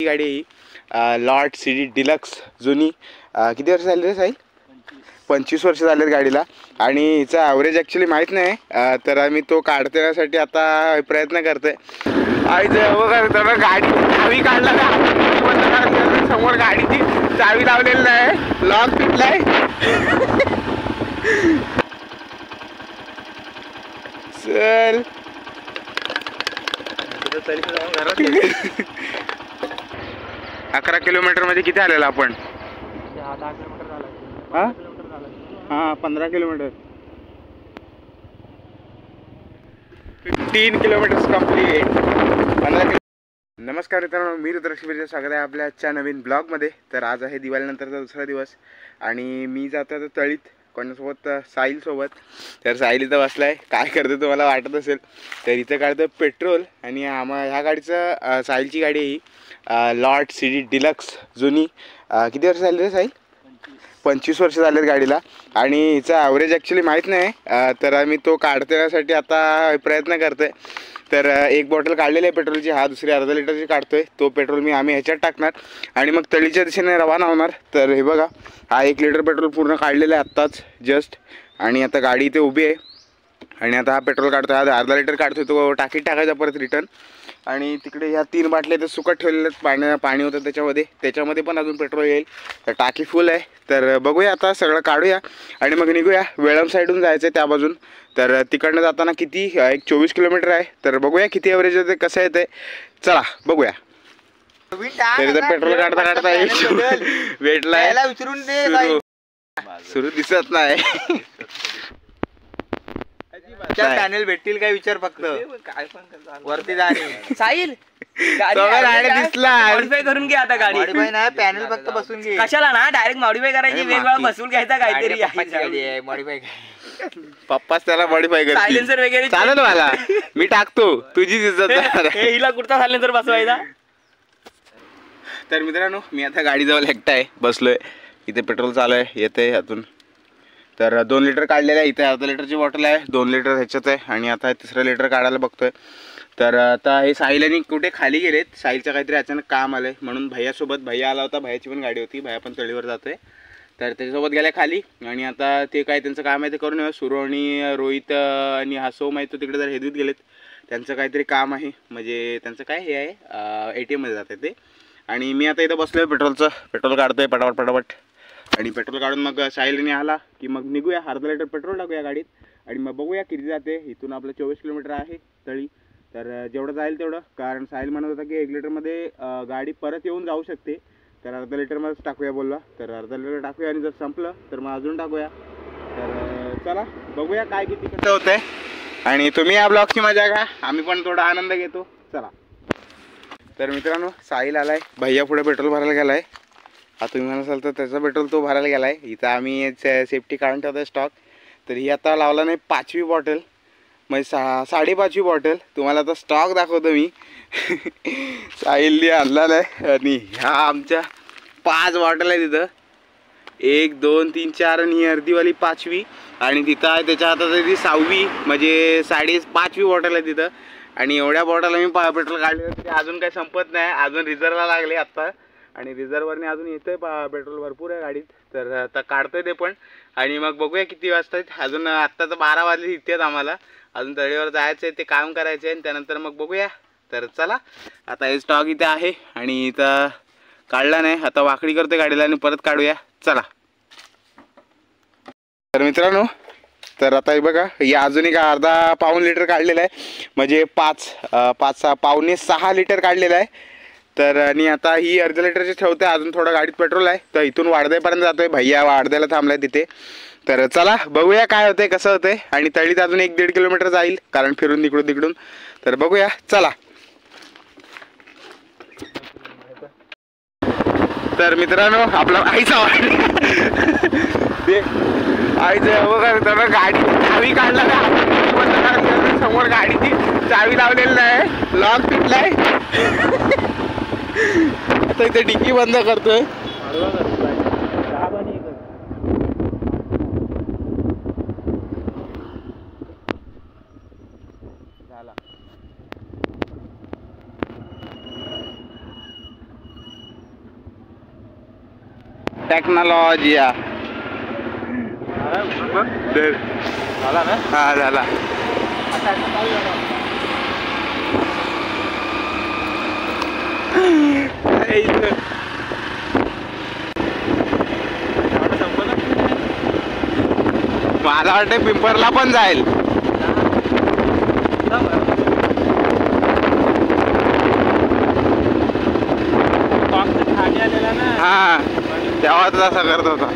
ही गाडी ही Lord city deluxe जुनी किती वर्ष झाली रे साहिल? 25 वर्ष झालेत गाडीला आणि हिचा ॲव्हरेज ॲक्च्युली माहीत नाही तर आम्ही तो काढण्यासाठी आता प्रयत्न करतोय. बघा गाडी चावी काढला का समोर गाडीची चावी लावलेली नाही, लॉक तुटलाय. चल 11 किलोमीटर मध्ये किती आलेला आपण? 10 किलोमीटर झाला. हां 15 किलोमीटर 15 किलोमीटर्स कंप्लीट. 15 किलो. नमस्कार मित्रांनो, मी रुद्रशिवीरचं स्वागत आहे आपल्या आजच्या नवीन ब्लॉगमध्ये. तर आज आहे दिवाळीनंतरचा दुसरा दिवस आणि मी जातो आता तळीत कोणासोबत? साहिलसोबत. तर साहिल इथं बसला आहे. काय करतो तुम्हाला वाटत असेल तर इथं काढतो पेट्रोल. आणि ह्या गाडीचं साहिलची गाडी ही लॉर्ड सिटी डिलक्स जुनी किती वर्ष झाली रे साहिल? 25 वर्ष झालेत गाडीला आणि हिचा ॲव्हरेज ॲक्च्युली माहीत नाही तर आम्ही तो काढण्यासाठी आता प्रयत्न करतोय. तर एक बॉटल काढलेली आहे पेट्रोलची, हा दुसरी अर्धा लिटरची काढतोय. तो पेट्रोल आम्ही ह्याच्यात टाकणार आणि मग तळीच्या दिशेने रवाना होणार. तर हे बघा, हा 1 लिटर पेट्रोल पूर्ण काढलेलं आहे आत्ताच जस्ट. आणि आता गाडी इथे उभी आहे आणि आता हा पेट्रोल काढतो, हा अर्धा लिटर काढतोय, तो टाकीत टाकायचा परत रिटर्न. आणि तिकडे ह्या 3 बाटल्या इथे सुकट ठेवलेल्या पाणी होतं त्याच्यामध्ये पण अजून पेट्रोल येईल. तर टाकी फुल आहे. तर बघूया आता सगळं काढूया आणि मग निघूया. वेळम साईडून जायचं आहे त्या बाजून. तर तिकडनं जाताना किती एक 24 किलोमीटर आहे. तर बघूया किती ॲव्हरेज येते, कसं येते, चला बघूया. पेट्रोल काढता काढता भेटलाय सुरू दिसत नाही. पॅनल भेटतील काय विचार फक्त वरती जाणे. साहिल दिसला मॉडिफाय करून घे आता गाडी. मॉडिफाय नाही, पॅनल फक्त बसून घे. कशाला ना डायरेक्ट मॉडिफाय करायची, वेगवेगळा बसून घ्यायचा काहीतरी. मॉडिफाय पप्पाच त्याला मॉडिफाय कर. सायलेन्सर वगैरे चालेल मला, मी टाकतो, तुझी दिसत. हिला कुठचा सायलेन्सर बसवायचा. तर मित्रांनो, मी आता गाडीजवळ एकटा आहे, बसलोय. इथे पेट्रोल चालू आहे, येते ह्यातून. तर 2 लिटर काढलेलं आहे. इथे अर्धा लिटरची बॉटल आहे, 2 लिटर ह्याच्यात आहे आणि आता 3रं लिटर काढायला बघतोय. तर आता हे साहिल आणि कुठे खाली गेलेत. साहिलचं काहीतरी अचानक काम आलंय म्हणून भैया आला होता. भैयाची पण गाडी होती, भैया पण तळीवर जातोय. तर त्याच्यासोबत गेल्या खाली आणि आता ते काय त्यांचं काम आहे ते करून येऊ. सुरू आणि रोहित आणि हा सोम आहे तो तिकडे जर हेदूत गेलेत. त्यांचं काहीतरी काम आहे, म्हणजे त्यांचं काय हे आहे ATM मध्ये जाते ते. आणि मी आता इथं बसलोय, पेट्रोल काढतोय पटापट. आणि पेट्रोल काढून मग साहिलने आला की मग निघूया. अर्धा लिटर पेट्रोल टाकूया गाडीत आणि मग बघूया किती जाते. इथून आपलं 24 किलोमीटर आहे तळी. तर जेवढं जाईल तेवढं, कारण साहिल म्हणत होता की 1 लिटरमध्ये गाडी परत येऊन जाऊ शकते. तर अर्धा लिटरमध्येच टाकूया बोलला. तर अर्धा लिटर टाकूया आणि जर संपलं तर मग अजून टाकूया. तर चला बघूया काय किती कसं होतंय. आणि तुम्ही या ब्लॉगची मजा घ्या, आम्ही पण थोडा आनंद घेतो. चला. तर मित्रांनो, साहिल आलाय, भैया पुढे पेट्रोल भरायला गेलाय. आता तुम्ही म्हणाल तर त्याचा पेट्रोल तो भरायला गेलाय. इथं आम्ही सेफ्टी काढून ठेवतोय स्टॉक. तर ही आता लावला नाही 5वी बॉटल, म्हणजे 5.5वी बॉटल. तुम्हाला आता स्टॉक दाखवतो मी. साहिलने आणला नाही आणि ह्या आमच्या 5 बॉटल आहे तिथं. 1 2 3 4 आणि ही अर्धीवाली 5वी. आणि तिथं आहे त्याच्या हातात ती 6वी, म्हणजे 5.5वी बॉटल आहे तिथं. आणि एवढ्या बॉटल मी पेट्रोल काढलेलं तरी अजून काही संपत नाही. अजून रिझर्वला लागले आत्ता आणि रिझर्वरने अजून येतंय पेट्रोल भरपूर आहे गाडीत. तर आता काढतोय ते पण आणि मग बघूया किती वाजता आहेत. अजून आत्ता तर 12 वाजले इथेच. आम्हाला अजून तळीवर जायचं आहे, ते काम करायचं आहे आणि त्यानंतर मग बघूया. तर चला, आता हे स्टॉक इथे आहे आणि इथं काढला नाही. आता वाकडी करतोय गाडीला आणि परत काढूया. चला. तर मित्रांनो, तर आता हे बघा, हे अजून एक पाऊण लिटर काढलेलं आहे, म्हणजे 5.5 6 लिटर काढलेलं आहे. तर आणि आता ही अर्धा लिटरची ठेवते. अजून थोडं गाडीत पेट्रोल आहे. तर इथून वाडद्यापर्यंत जातोय. भैया वाडद्याला थांबलाय तिथे. तर चला बघूया काय होतंय, कसं होतंय. आणि तळीत अजून 1-1.5 किलोमीटर जाईल, कारण फिरून तिकडून. तर बघूया, चला. तर मित्रांनो, आपला आईचा बघा, गाडी चावी काढला का समोर गाडीची चावी लावलेली नाही, लॉक तुटलाय. आता इथे डिक्की बंद करतोय. टेक्नॉलॉजी झाला ना? हा झाला. मला वाटतं पिंपरला पण जाईल. हा तेव्हा तर असा करत होता.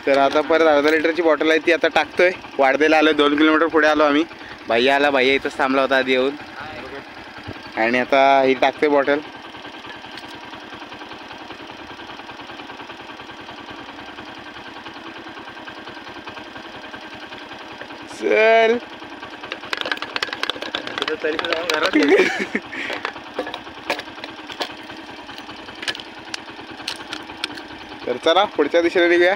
तर आता परत अर्धा लिटरची बॉटल आहे ती आता टाकतोय. वाढदेला आलो, 2 किलोमीटर पुढे आलो आम्ही. भैया आला, भैया इथंच थांबला होता आधी येऊन. आणि आता ही टाकते बॉटल. चल तर चला पुढच्या दिशेने निघूया.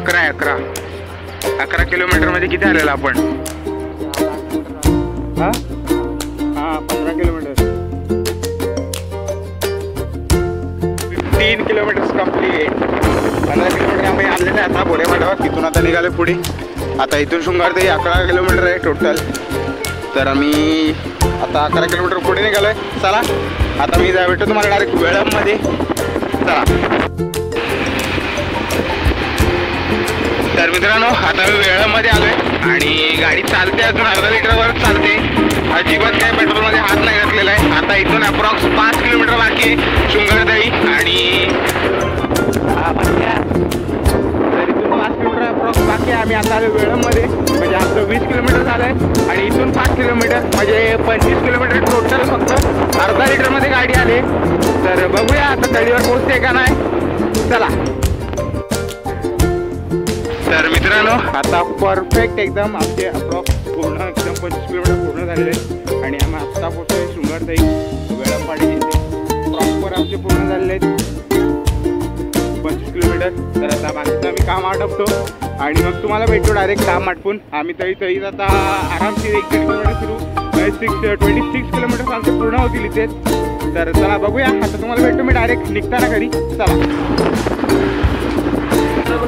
काहीतरी 11 किलोमीटर मध्ये किती आलेला आपण? हा 15 किलोमीटर. 15 kilometre complete. 15 किलोमीटर आम्ही आलेले आता बोरेमाडावर. तिथून आता निघाले पुढे. आता इथून शृंगार ते 11 किलोमीटर आहे टोटल. तर आम्ही आता 11 किलोमीटर पुढे निघालोय. चला आता मी भेटतो तुम्हाला डायरेक्ट वेळामध्ये. चला. तर मित्रांनो आता मी वेळामध्ये आलोय आणि गाडी चालते अजून अर्धा लिटरवर चालते. अजिबात काय पेट्रोलमध्ये हात नाही घातलेला आहे. आता इथून अप्रॉक्स 5 किलोमीटर बाकी आहे शृंगारदळी. आणि तर इथून 5 किलोमीटर अप्रॉक्स बाकी आहे. आम्ही आता आलो वेळामध्ये. म्हणजे आमचं 20 किलोमीटर झालं आहे आणि इथून 5 किलोमीटर म्हणजे 25 किलोमीटर टोटल. फक्त अर्धा लिटरमध्ये गाडी आली. तर बघूया आता तळीवर पोहोचते का नाही. चला. तर मित्रांनो आता परफेक्ट एकदम आमचे अप्रॉक्स पूर्ण एकदम 25 किलोमीटर पूर्ण झालेले आहेत. आणि आम्ही आत्ता पोहोचतोय शृंगारदळी वेळापाडी येथे. प्रॉपर आमचे पूर्ण झालेले आहेत 25 किलोमीटर. तर आता बाकीचं आम्ही काम आटपतो आणि मग तुम्हाला भेटतो डायरेक्ट काम आटपून. आम्ही तळीत आता आरामशीर 1-1.5 किलोमीटर सुरू 26 किलोमीटर आमचे पूर्ण होतील इथेच. तर चला बघूया. आता तुम्हाला भेटतो मी डायरेक्ट निघताना घरी. चला.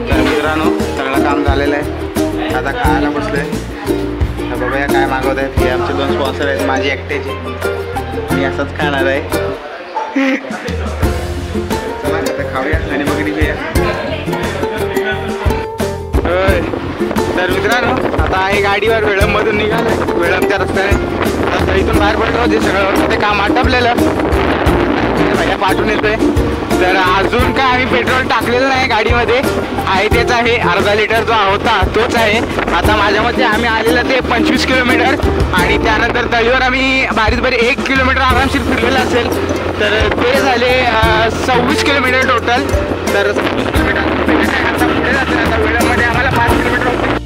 तर मित्रांनो सगळं काम झालेलं आहे. आता खायला बसलोय. तर बघूया काय मागवत आहेत. हे आमचे 2 स्पॉन्सर आहेत. माझी एकट्याची. मी असंच खाणार आहे. चला आता खाऊया आणि मग निघूया. तर मित्रांनो आता हे गाडीवर वेळमधून निघालं. वेळमच्या रस्त्याने आता इथून बाहेर पडलो. जे सगळं ते काम आटपलेलं भैया पाठवून येतोय. तर अजून काय आम्ही पेट्रोल टाकलेलं नाही गाडीमध्ये. आहे तेच आहे. अर्धा लिटर जो होता तोच आहे. आता माझ्या मते आम्ही आलेलं ते 25 किलोमीटर आणि त्यानंतर तळीवर आम्ही बारीक 1 किलोमीटर आरामशीर फिरलेलं असेल. तर ते झाले 26 किलोमीटर टोटल. तर 26 किलोमीटर आता पुढे जातं. आता वेळामध्ये आम्हाला 5 किलोमीटर होते.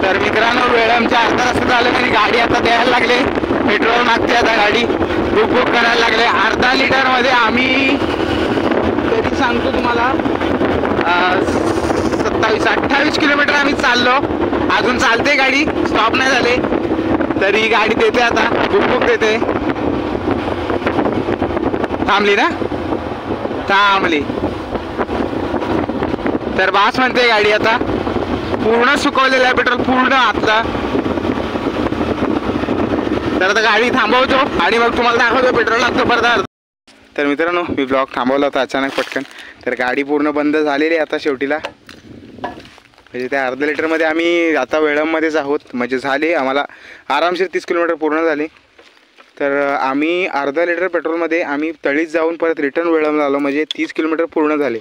तर मित्रांनो वेळामच्या अर्धा रस्ता झालं तरी गाडी आता द्यायला लागले. पेट्रोल मागते आता गाडी. बुक करायला लागले. अर्धा लिटरमध्ये आम्ही तरी सांगतो तुम्हाला 27-28 किलोमीटर आम्ही चाललो. अजून चालते गाडी. स्टॉप नाही झाले. तरी गाडी देते आता. बुक देते. थांबली ना. थांबली. तर बास म्हणते गाडी आता. पूर्ण सुकवलेलं आहे पेट्रोल पूर्ण आतला. तर आता गाडी थांबवतो आणि मग तुम्हाला दाखवतो पेट्रोल लागतो परत. तर मित्रांनो मी ब्लॉग थांबवला होता अचानक पटकन. तर गाडी पूर्ण बंद झालेली आता शेवटीला. म्हणजे त्या अर्धा लिटरमध्ये आम्ही आता वेळामध्येच आहोत. म्हणजे झाले आम्हाला आरामशीर 30 किलोमीटर पूर्ण झाले. तर आम्ही अर्धा लिटर पेट्रोलमध्ये आम्ही तळीत जाऊन परत रिटर्न वेळामला आलो. म्हणजे 30 किलोमीटर पूर्ण झाले.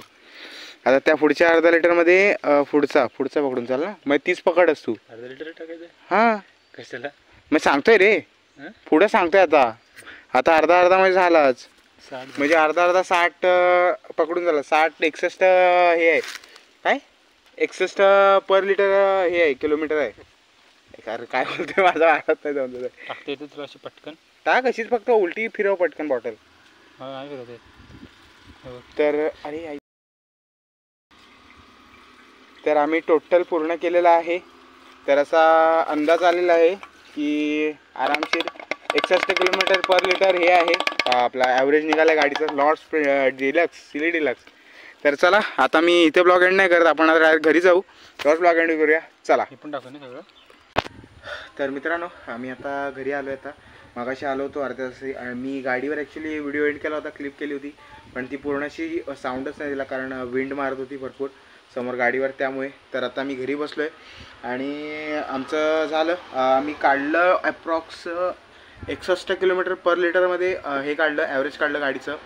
आता त्या पुढच्या अर्धा लिटरमध्ये पुढचा पकडून चाल ना. मग 30 पकड असतो. अर्धा लिटर टाकायचं. हां कशाला? मग सांगतोय रे. पुढे सांगतोय आता अर्धा मध्ये झालाच, म्हणजे अर्धा 60 पकडून झाला. 60 61 हे आहे काय 61 पर लिटर हे आहे किलोमीटर आहे. अरे काय बोलतोय माझा वाटत नाही. जाऊन टाकते येते तुला अशी पटकन टाक अशीच फक्त उलटी फिरव पटकन बॉटल. तर अरे तर आम्ही टोटल पूर्ण केलेला आहे. तर असा अंदाज आलेला आहे की आरामशीर 61 किलोमीटर पर लिटर हे आहे आपला ॲव्हरेज निघाला गाडीचा लॉर्ड्स डिलक्स सिली डिलक्स. तर चला आता मी इथे ब्लॉग एंड नाही करत, आपण आता घरी जाऊ तेव्हाच ब्लॉग एंड करूया. चला हे पण टाकू ना सगळं. तर मित्रांनो आम्ही आता घरी आलो आहे. आता मागाशी आलो होतो अर्ध्या तास. मी गाडीवर ॲक्च्युली व्हिडिओ एडिट केला होता, क्लिप केली होती, पण ती पूर्णशी साऊंडच नाही दिला कारण विंड मारत होती भरपूर समोर गाडीवर, त्यामुळे. तर आता मी घरी बसलो आहे आणि आमचं झालं. आम्ही काढलं ॲप्रॉक्स 61 किलोमीटर पर लिटरमध्ये हे काढलं, ॲव्हरेज काढलं गाडीचं.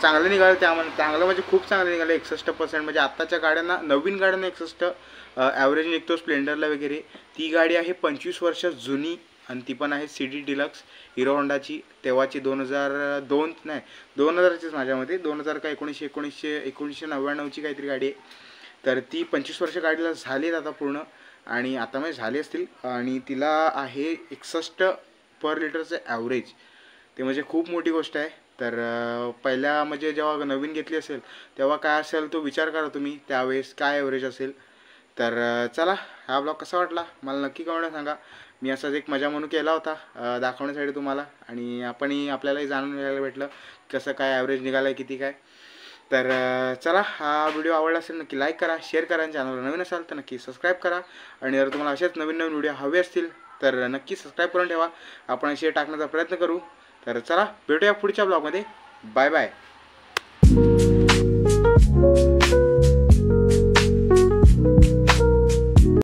चांगलं निघालं, त्यामध्ये चांगलं म्हणजे खूप चांगलं निघालं. 61%, म्हणजे आत्ताच्या गाड्यांना, नवीन गाड्यांना 61 ॲव्हरेज निघतो स्प्लेंडरला वगैरे. ती गाडी आहे 25 वर्ष जुनी आणि ती पण आहे सिटी डिलक्स हिरो होंडाची. तेव्हाची 2002 नाही 2000चीच माझ्यामध्ये 2000 का 1999ची काहीतरी गाडी आहे. तर ती 25 वर्ष गाडीला झाली आता पूर्ण, आणि आता म्हणजे झाली असतील. आणि तिला आहे 61 पर लिटरचं ॲव्हरेज. ते म्हणजे खूप मोठी गोष्ट आहे. तर पहिल्या म्हणजे जेव्हा नवीन घेतली असेल तेव्हा काय असेल तो विचार करा तुम्ही, त्यावेळेस काय ॲव्हरेज असेल. तर चला हा ब्लॉग कसा वाटला मला नक्की कमेंट सांगा. मी असाच एक मजा म्हणून केला होता दाखवण्यासाठी तुम्हाला, आणि आपल्यालाही जाणून घ्यायला भेटलं कसं काय ॲव्हरेज निघालं आहे किती काय. तर चला हा व्हिडिओ आवडला असेल नक्की लाईक करा, शेअर करा, आणि चॅनलवर नवीन असाल तर नक्की सबस्क्राईब करा. आणि जर तुम्हाला असेच नवीन व्हिडिओ हवे असतील तर नक्की सबस्क्राईब करून ठेवा, आपण असे टाकण्याचा प्रयत्न करू. तर चला भेटूया पुढच्या ब्लॉगमध्ये. Bye bye.